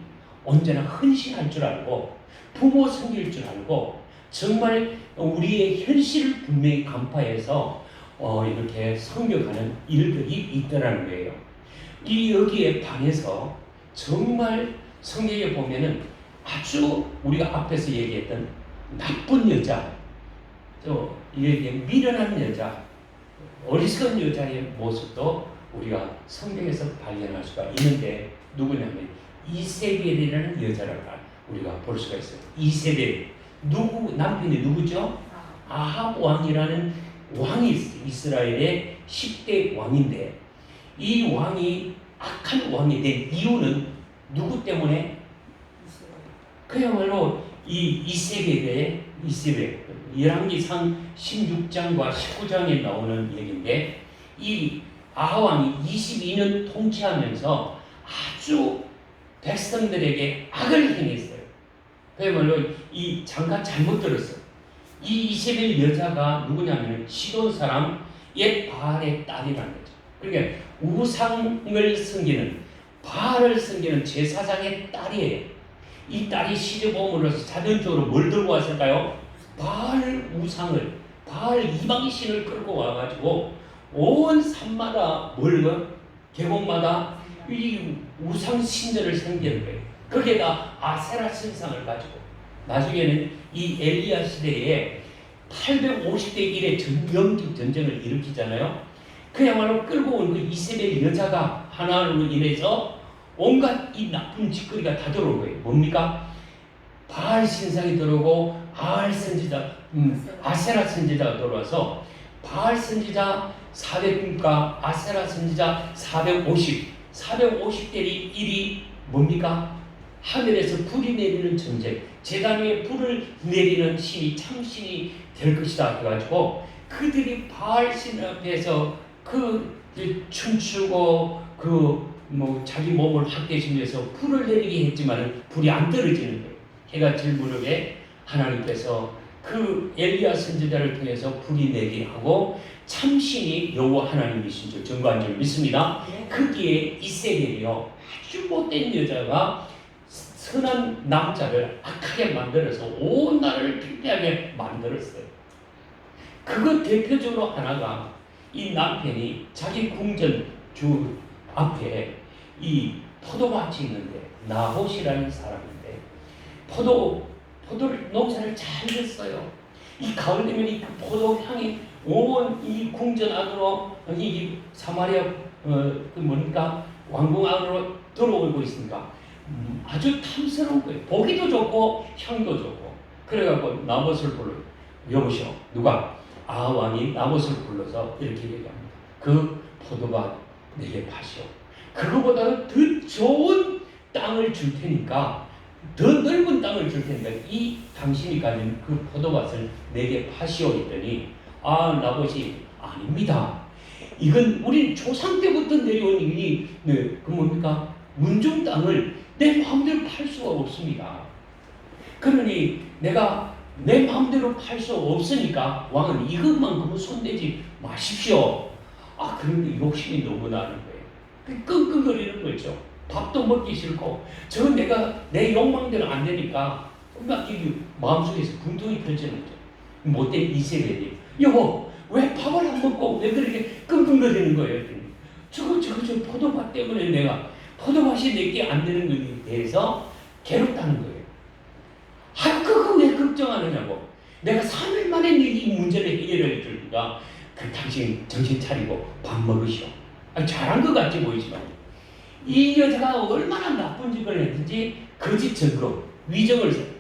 언제나 헌신할 줄 알고 부모 섬길 줄 알고 정말 우리의 현실을 분명히 간파해서 이렇게 섬겨가는 일들이 있더라는 거예요. 이 여기에 반해서 정말 성경에 보면은 아주 우리가 앞에서 얘기했던 나쁜 여자, 이게 미련한 여자, 어리석은 여자의 모습도 우리가 성경에서 발견할 수가 있는데 누구냐면 이세벨이라는 여자를 우리가 볼 수가 있어요. 이세벨 남편이 누구죠? 아합 왕이라는 왕이 있어요. 이스라엘의 10대 왕인데 이 왕이 악한 왕이 된 이유는 누구 때문에? 그야말로 이 이세벨 열왕기상 16장과 19장에 나오는 얘기인데 이 아합 왕이 22년 통치하면서 아주 백성들에게 악을 행했어요. 그야말로 이 장가 잘못 들었어요. 이 이세벨 여자가 누구냐면 시돈 사람 옛 바알의 딸이라는 거죠. 그러니까 우상을 섬기는 바알을 섬기는 제사장의 딸이에요. 이 딸이 시집옴으로써 자연적으로 뭘 들고 왔을까요? 바알 우상을, 바알 이방 신을 끌고 와가지고 온 산마다 계곡마다 이 우상 신전을 섬기는 거예요. 거기에다 아세라 신상을 가지고 나중에는 이 엘리야 시대에 850대 1의 영적 전쟁을 일으키잖아요. 그야말로 끌고 온 그 이세벨 여자가 하나로 인해서 온갖 이 나쁜 짓거리가 다 들어온 거예요. 뭡니까? 바알 신상이 들어오고 바알 선지자, 아세라 선지자가 들어와서 바알 선지자 400과 아세라 선지자 450대리 1이 뭡니까? 하늘에서 불이 내리는 전쟁, 제단 위에 불을 내리는 신이 참신이 될 것이다 해가지고 그들이 바알 신 앞에서 춤추고 자기 몸을 확대시면서 불을 내리게 했지만 불이 안 떨어지는 거예요. 해가 질 무렵에 하나님께서 그 엘리야 선지자를 통해서 불이 내게 하고 참신이 여호와 하나님이신 줄 증거한 줄 믿습니다. 거기에 이세벨이요 아주 못된 여자가 선한 남자를 악하게 만들어서 온 나라를 피폐하게 만들었어요. 그것 대표적으로 하나가 이 남편이 자기 궁전 주 앞에 이 포도밭이 있는데 나봇이라는 사람인데 포도를 농사를 잘 했어요. 이 가을 되면 이 포도 향이 온 이 궁전 안으로 이 사마리아 왕궁 안으로 들어오고 있으니까 아주 탐스러운 거예요. 보기도 좋고 향도 좋고. 그래갖고 나봇을 불러요. 여보시오. 누가? 왕이 나봇을 불러서 이렇게 얘기합니다. 그 포도밭 내게 파시오. 그거보다는 더 좋은 땅을 줄 테니까, 더 넓은 땅을 줄 테니까 이 당신이 가진 그 포도밭을 내게 파시오 했더니 나봇이 아닙니다. 이건 우리 조상 때부터 내려온 일이 그 뭡니까? 문중 땅을 내 마음대로 팔 수가 없습니다. 그러니 내가 내 마음대로 팔 수 없으니까 왕은 이것만큼은 손대지 마십시오. 그런데 욕심이 너무 나는 거예요. 끙끙거리는 거죠. 밥도 먹기 싫고 저건 내가 내 욕망대로 안 되니까 막 마음속에서 분통이 펼치는 거죠. 못된 이세벨이 여보 왜 밥을 안 먹고 왜 그렇게 끙끙거리는 거예요? 저 포도밭 때문에 내가 포도밭이 내게 안 되는 것에 대해서 괴롭다는 거예요. 그거 왜 걱정하느냐고. 내가 3일 만에 이 문제를 해결해 주니까 당신 정신 차리고 밥 먹으시오. 잘한 것 같지 보이지만 이 여자가 얼마나 나쁜 짓을 했는지 거짓 증거, 위정을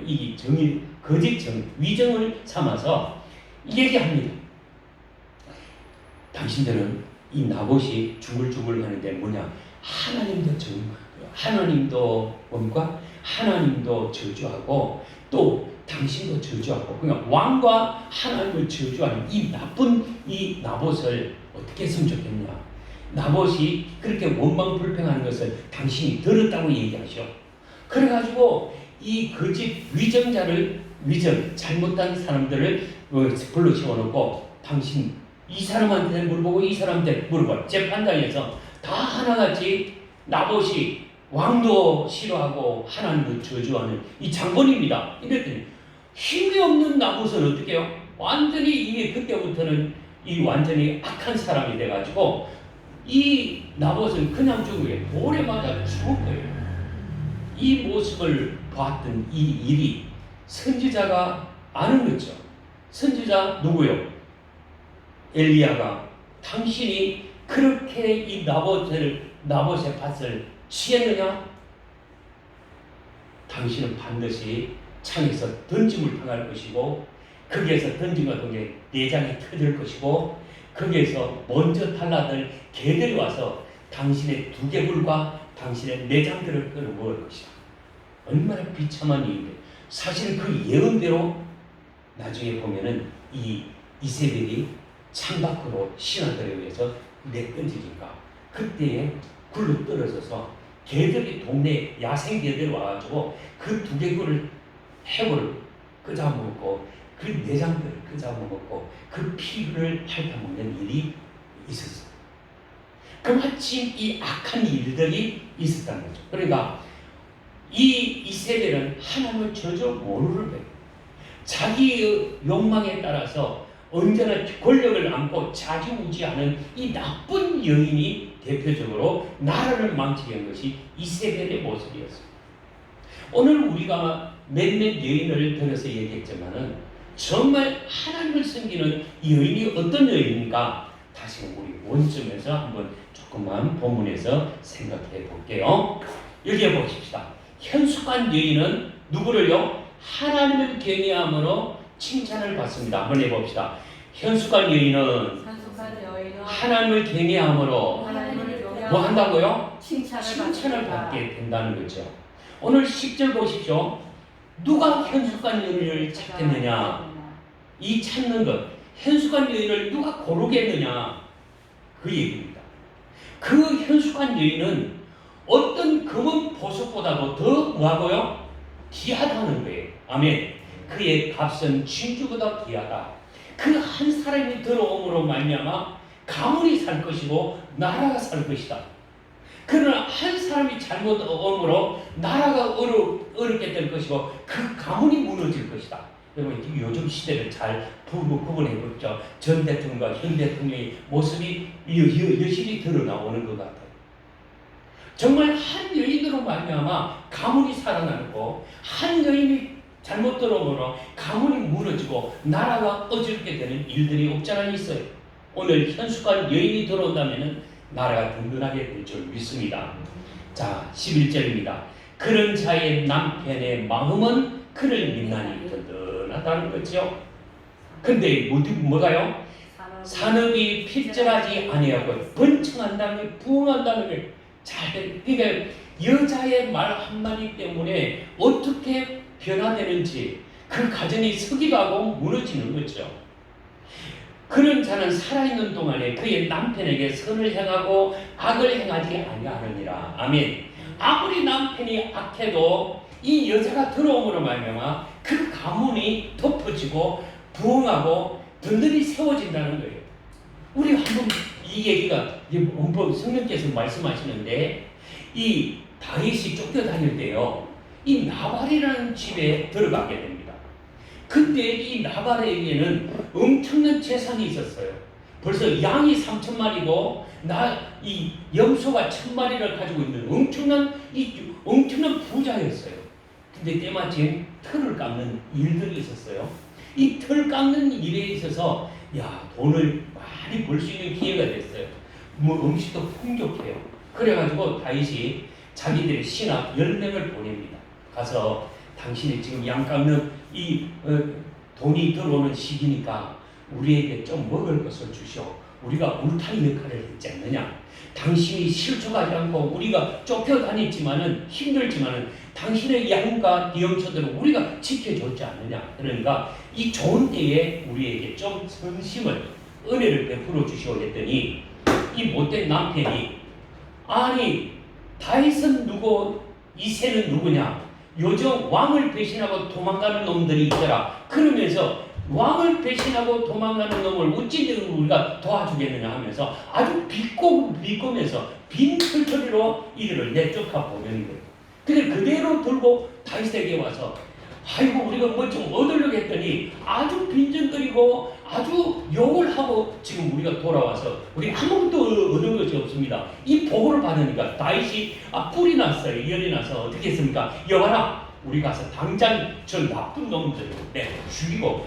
이 정의 거짓 위정을 삼아서 얘기합니다. 당신들은 이 나봇이 죽을 하는데 뭐냐? 하나님도 뭡니까? 하나님도 저주하고 또 당신도 저주하고 그러니까 왕과 하나님을 저주하는 이 나쁜 이 나봇을 어떻게 했으면 좋겠냐? 나봇이 그렇게 원망불평하는 것을 당신이 들었다고 얘기하셔. 그래가지고 이 거짓 잘못한 사람들을 불러 세워놓고 당신 이 사람한테 물어보고 이 사람한테 물어봐. 재판장에서 다 하나같이 나봇이 왕도 싫어하고 하나님도 저주하는 이 장본입니다. 이랬더니 힘이 없는 나봇은 어떻게 해요? 완전히 이게 그때부터는 이 완전히 악한 사람이 돼가지고 이 나봇은 그냥 죽어요. 돌에 맞아 죽을 거예요. 이 모습을 봤던 이 일이 선지자가 아는 거죠. 선지자 누구요? 엘리야가 당신이 그렇게 이 나봇의 밭을 취했느냐? 당신은 반드시 창에서 던짐을 당할 것이고 거기에서 던짐과 동시에 내장이 터질 것이고 거기에서 먼저 달라들 개들이 와서 당신의 두개골과 당신의 내장들을 끌어모을 것이다. 얼마나 비참한 일인데 사실 그 예언대로 나중에 보면은 이 이세벨이 창밖으로 신하들에 의해서 내던지니까 그때에 굴러 떨어져서 개들이 동네 야생 개들이 와가지고 그 두개골을 해골을 끄잡아먹고 그 내장들을 끄잡아먹고 그 피를 핥아먹는 일이 있었어요. 그마침 이 악한 일들이 있었다는 거죠. 그러니까 이 이세벨은 하나님을 전혀 모르는 거예요. 자기의 욕망에 따라서 언제나 권력을 안고 좌지우지하는 이 나쁜 여인이 대표적으로 나라를 망치게 한 것이 이세벨의 모습이었어요. 오늘 우리가 몇몇 여인을 들어서 얘기했지만은 정말 하나님을 섬기는 여인이 어떤 여인인가 다시 우리 원점에서 한번 조금만 본문에서 생각해 볼게요. 여기에 보십시다. 현숙한 여인은 누구를요? 하나님을 경외함으로 칭찬을 받습니다. 한번 해봅시다. 현숙한 여인은 하나님을 경외함으로 뭐 한다고요? 칭찬을 받게 된다는 거죠. 오늘 10절 보십시오. 누가 현숙한 여인을 찾겠느냐? 이 찾는 것, 현숙한 여인을 누가 고르겠느냐? 그 얘기입니다. 그 현숙한 여인은 어떤 금은 보석보다도 더 뭐하고요? 귀하다는 거예요. 아멘. 그의 값은 진주보다 귀하다. 그 한 사람이 들어옴으로 말미암아 가문이 살 것이고 나라가 살 것이다. 그러나 한 사람이 잘못 오므로 나라가 어렵게 될 것이고 그 가문이 무너질 것이다. 여러분 요즘 시대를 잘 구분해 보죠. 전 대통령과 현 대통령의 모습이 여실히 드러나오는 것 같아요. 정말 한 여인으로 말미암아 가문이 살아나고 한 여인이 잘못 들어오므로 가문이 무너지고 나라가 어지럽게 되는 일들이 없잖아 있어요. 오늘 현숙한 여인이 들어온다면 나라가 든든하게 될 줄 믿습니다. 자, 11절입니다. 그런 자의 남편의 마음은 그를 믿나니 든든하다는 거죠. 근데 뭐가요? 산업이 필절하지 아니하고 번창한다는 게 부흥한다는 게 잘, 그러니까 여자의 말 한마디 때문에 어떻게 변화되는지 그 가정이 서기도 하고 무너지는 거죠. 그런 자는 살아있는 동안에 그의 남편에게 선을 행하고 악을 행하지 아니하느니라. 아멘. 아무리 남편이 악해도 이 여자가 들어옴으로 말미암아 그 가문이 덮어지고 부흥하고 든든히 세워진다는 거예요. 우리 한번 이 얘기가 성령께서 말씀하시는데 이 다윗이 쫓겨다닐 때요. 이 나발이라는 집에 들어가게 됩니다. 그때 이 나발에게는 엄청난 재산이 있었어요. 벌써 양이 3,000마리고 이 염소가 1,000마리를 가지고 있는 엄청난 부자였어요. 근데 때마침 털을 깎는 일들이 있었어요. 이 털 깎는 일에 있어서 돈을 많이 벌 수 있는 기회가 됐어요. 음식도 풍족해요. 그래가지고 다윗이 자기들의 신하 10명을 보냅니다. 가서 당신이 지금 양 깎는 이 돈이 들어오는 시기니까 우리에게 좀 먹을 것을 주시오. 우리가 울타리 역할을 했지 않느냐. 당신이 실족하지 않고 우리가 쫓겨다녔지만은 힘들지만은 당신의 양과 비영처들을 우리가 지켜줬지 않느냐. 그러니까 이 좋은 때에 우리에게 좀 선심을 은혜를 베풀어 주시오 했더니 이 못된 남편이 아니 다윗은 누구 이새는 누구냐. 요즘 왕을 배신하고 도망가는 놈들이 있더라. 그러면서 왕을 배신하고 도망가는 놈을 어찌 우리가 도와주겠느냐 하면서 아주 비꼬면서 빈 털터리로 이들을 내쫓아 보내는 거예요. 근데 그대로 들고 다윗에게 와서 아이고 우리가 뭐 좀 얻으려고 했더니 아주 빈정거리고 아주 욕을 하고 지금 우리가 돌아와서 우리 아무것도 얻은 것이 없습니다. 이 보고를 받으니까 다윗이 뿔이 났어요. 열이 나서 어떻게 했습니까? 여봐라 우리 가서 당장 저 나쁜 놈들을 죽이고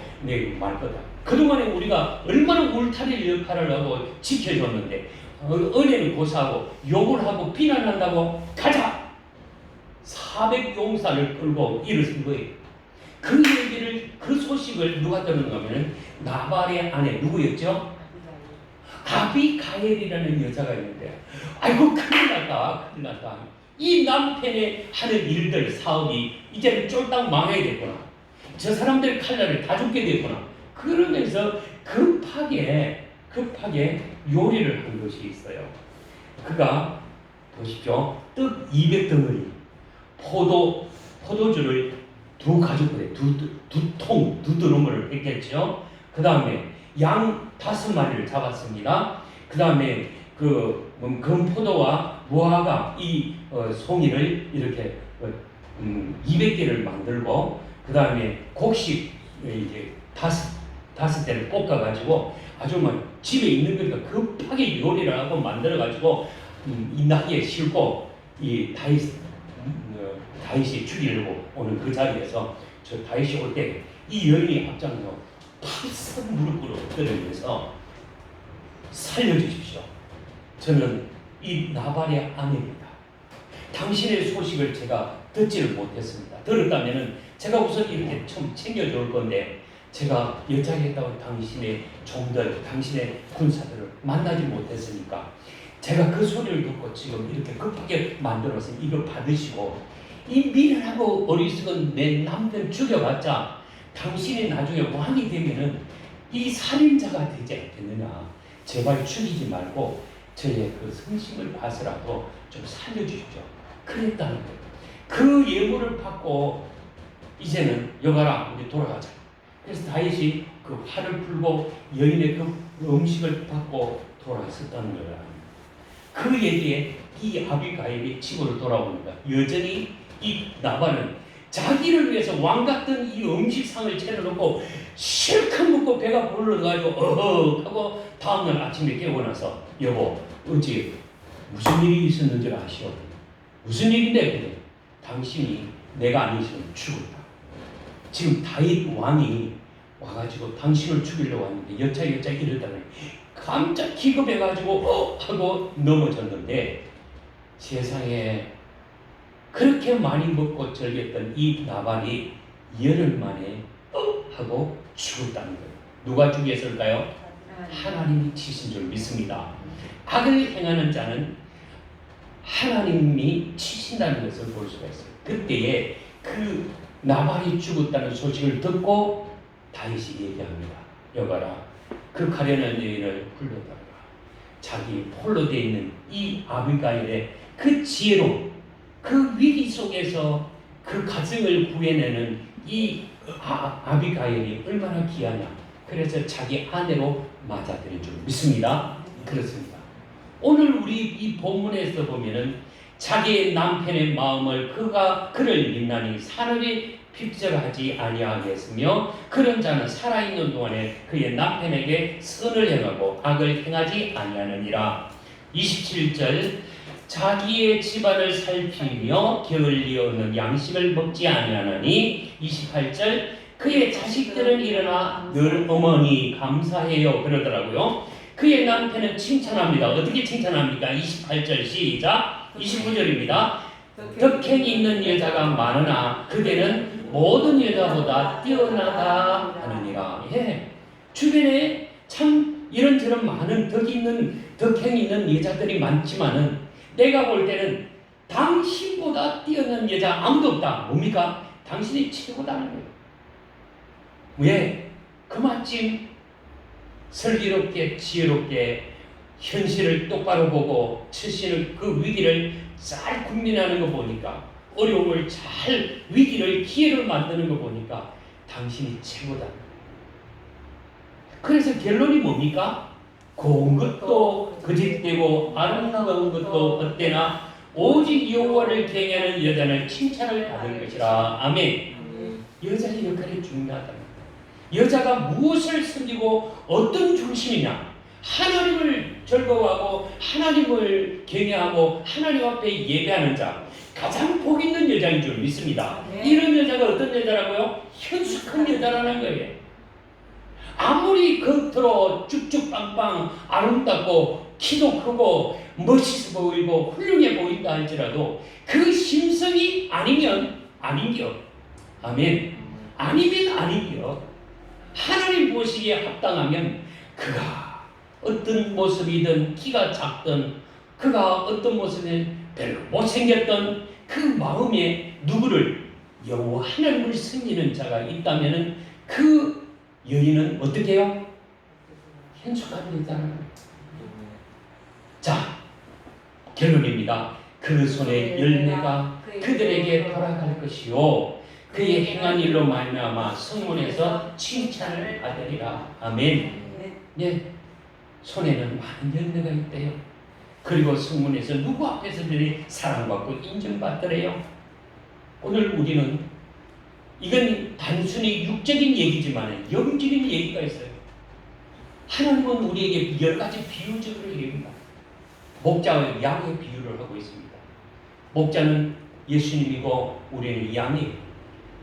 말 거다. 그동안에 우리가 얼마나 울타리 역할을 하고 지켜줬는데 은혜는 고사하고 욕을 하고 비난한다고 가자. 400용사를 끌고 일어선 거예요. 그 얘기를 그 소식을 누가 들었는가 하면 나발의 아내 누구였죠? 아비가일이라는 여자가 있는데 아이고 큰일 났다. 이 남편의 하는 일들 사업이 이제는 쫄딱 망해야 됐구나. 저 사람들 칼날을 다 죽게 됐구나. 그러면서 급하게 요리를 한 것이 있어요. 그가 보십시오. 떡 200덩어리 포도주를 두 가죽부대 두 드럼을 했겠죠. 그 다음에 양 5마리를 잡았습니다. 그 다음에 그 금포도와 무화과 이 송이를 이렇게 200개를 만들고 그 다음에 곡식 이제 다섯 대를 볶아가지고 아주 막 집에 있는 거니까 급하게 요리를 하고 만들어가지고 이 나귀에 싣고 이 다윗이 죽이려고 오는 그 자리에서 저 다윗이 올 때 이 여인이 앞장서 팔싹 무릎 꿇어 엎드리면서 살려주십시오. 저는 이 나발의 아내입니다. 당신의 소식을 제가 듣지를 못했습니다. 들었다면은 제가 우선 이렇게 좀 챙겨줄 건데 제가 여차했다고 당신의 종들, 당신의 군사들을 만나지 못했으니까 제가 그 소리를 듣고 지금 이렇게 급하게 만들어서 이거 받으시고 이 미련하고 어리석은 내 남편 죽여봤자 당신이 나중에 왕이 되면은 이 살인자가 되지 않겠느냐. 제발 죽이지 말고 저의 그 성심을 봐서라도 좀 살려주십시오. 그랬다는 거예요. 그 예물을 받고 이제는 여봐라 우리 돌아가자. 그래서 다윗이 그 활을 풀고 여인의 그 음식을 받고 돌아섰다는 거예요. 그 얘기에 이 아비가일이 집으로 돌아오니까 여전히 이 나발은 자기를 위해서 왕 같은 이 음식상을 차려놓고 실컷 먹고 배가 불러가지고 어허 하고 다음날 아침에 깨고 나서 여보 어찌 무슨 일이 있었는지 아시오? 무슨 일인데? 그래. 당신이 내가 아니시면 죽었다. 지금 다윗 왕이 와가지고 당신을 죽이려고 하는데 여차 이랬다니 깜짝 기겁해가지고 하고 넘어졌는데 세상에 그렇게 많이 먹고 즐겼던 이 나발이 열흘 만에 하고 죽었다는 거예요. 누가 죽였을까요? 하나님이 치신 줄 믿습니다. 악을 행하는 자는 하나님이 치신다는 것을 볼 수가 있어요. 그때에 그 나발이 죽었다는 소식을 듣고 다윗이 얘기합니다. 여봐라 그 가련한 여인을 불러다가 자기 홀로 되어 있는 이 아비가일의 그 지혜로 그 위기 속에서 그 가정을 구해내는 이 아비가일이 얼마나 귀하냐. 그래서 자기 아내로 맞아들인 줄 믿습니다. 그렇습니다. 오늘 우리 이 본문에서 보면은 자기의 남편의 마음을 그를 민나니 사람이 핍절하지 아니하겠으며 그런 자는 살아있는 동안에 그의 남편에게 선을 행하고 악을 행하지 아니하느니라. 27절 자기의 집안을 살피며 게을리 없는 양식을 먹지 아니하나니 28절 그의 자식들은 일어나 늘 어머니 감사해요 그러더라고요. 그의 남편은 칭찬합니다. 어떻게 칭찬합니까? 28절 시작. 29절입니다. 덕행이 있는 여자가 많으나 그대는 모든 여자보다 뛰어나다 하느니라. 예. 주변에 참 이런저런 많은 덕행이 있는 여자들이 많지만은 내가 볼 때는 당신보다 뛰어난 여자 아무도 없다. 뭡니까? 당신이 최고다는 거예요. 왜? 그마침 슬기롭게 지혜롭게 현실을 똑바로 보고 처신을 그 위기를 잘 국민하는 거 보니까 어려움을 잘 위기를 기회를 만드는 거 보니까 당신이 최고다. 그래서 결론이 뭡니까? 고운 것도 거짓되고 아름다운 것도 헛되나 오직 여호와를 경외하는 여자는 칭찬을 받을 것이라. 아멘. 여자의 역할이 중요하다. 여자가 무엇을 섬기고 어떤 중심이냐? 하나님을 즐거워하고 하나님을 경외하고 하나님 앞에 예배하는 자, 가장 복 있는 여자인 줄 믿습니다. 이런 여자가 어떤 여자라고요? 현숙한 여자라는 거예요. 아무리 겉으로 쭉쭉빵빵 아름답고 키도 크고 멋있어 보이고 훌륭해 보인다 할지라도 그 심성이 아니면 아닌겨. 아멘. 아니면 아닌겨. 하나님 보시기에 합당하면 그가 어떤 모습이든 키가 작든 그가 어떤 모습이든 별로 못생겼던 그 마음에 누구를 여호와 하나님을 섬기는 자가 있다면 그 여인은 어떻게 해요? 현숙한 여자는. 자, 결론입니다. 그 손의 열매가 그들에게 돌아갈 것이요 그의 행한 일로 말미암아 성문에서 칭찬을 받으리라. 아멘. 네, 손에는 많은 열매가 있대요. 그리고 성문에서 누구 앞에서들이 사랑받고 인정받더래요. 오늘 우리는 이건 단순히 육적인 얘기지만 영적인 얘기가 있어요. 하나님은 우리에게 여러 가지 비유적으로 얘기합니다. 목자와 양의 비유를 하고 있습니다. 목자는 예수님이고 우리는 양이에요.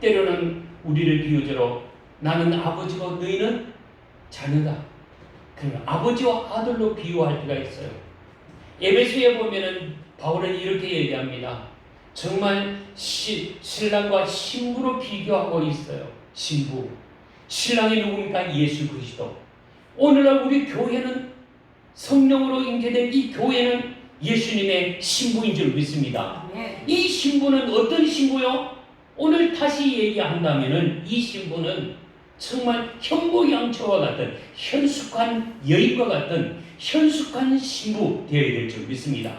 때로는 우리를 비유적으로 나는 아버지고 너희는 자녀다. 그러니까 아버지와 아들로 비유할 때가 있어요. 에베소에 보면은 바울은 이렇게 얘기합니다. 정말 신랑과 신부로 비교하고 있어요. 신부. 신랑이 누굽니까? 예수 그리스도. 오늘날 우리 교회는 성령으로 잉태된 이 교회는 예수님의 신부인 줄 믿습니다. 이 신부는 어떤 신부요? 오늘 다시 얘기한다면은 이 신부는 정말 현모양처와 같은 현숙한 여인과 같은 현숙한 신부 되어야 될 줄 믿습니다.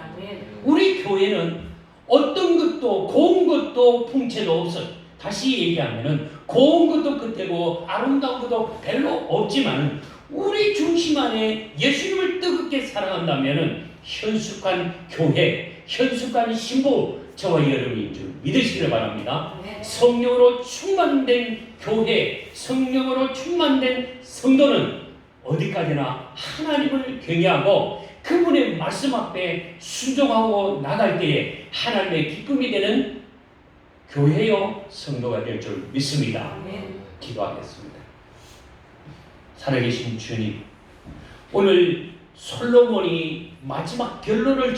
우리 교회는 어떤 것도 고운 것도 풍채도 없어요. 다시 얘기하면은 고운 것도 끝이고 아름다운 것도 별로 없지만 우리 중심 안에 예수님을 뜨겁게 사랑한다면은 현숙한 교회, 현숙한 신부 저와 여러분인 줄 믿으시기를 바랍니다. 성령으로 충만된 교회, 성령으로 충만된 성도는 어디까지나 하나님을 경외하고 그분의 말씀 앞에 순종하고 나갈 때에 하나님의 기쁨이 되는 교회요 성도가 될 줄 믿습니다. 기도하겠습니다. 살아계신 주님, 오늘 솔로몬이 마지막 결론을